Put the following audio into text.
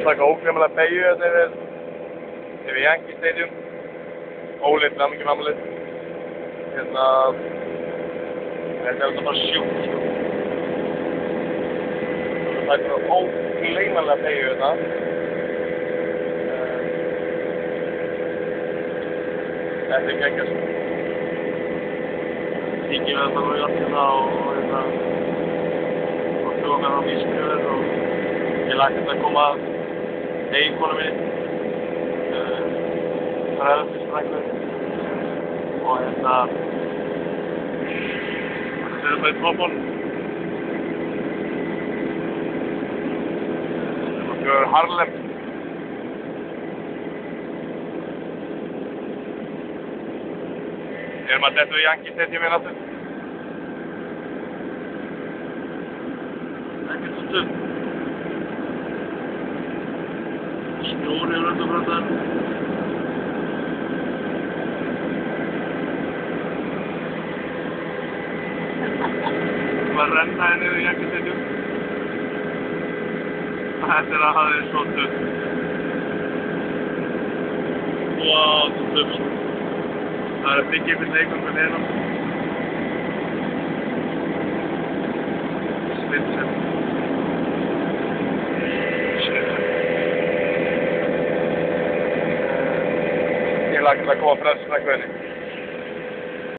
að taka ógleymanlega beygju yfir Yankee Stadium. Óli til hamingju með afmælið. Þetta er bara sjúkt, sko. Það er bara ógleymanlega beygju þetta. Þetta er geggjað, sko. Kíkjum við þetta nú í áttina og okkar á vísmjöður og ég lagt þetta að koma að eiginkonu minni ræðarfisfrækvöð og þetta er bara í toppon þetta er Harlem erum að detta við Yankee Stadium í nattu ekkert svo stuð snjór yfir öllu bröndan að renna henni yfir Yankee Stadium þetta er að hafa þið svo stuð wow, svo stuð það er að byggja yfir leikunum hérna Svindsen ég lagt að koma frelsfrækvöðinni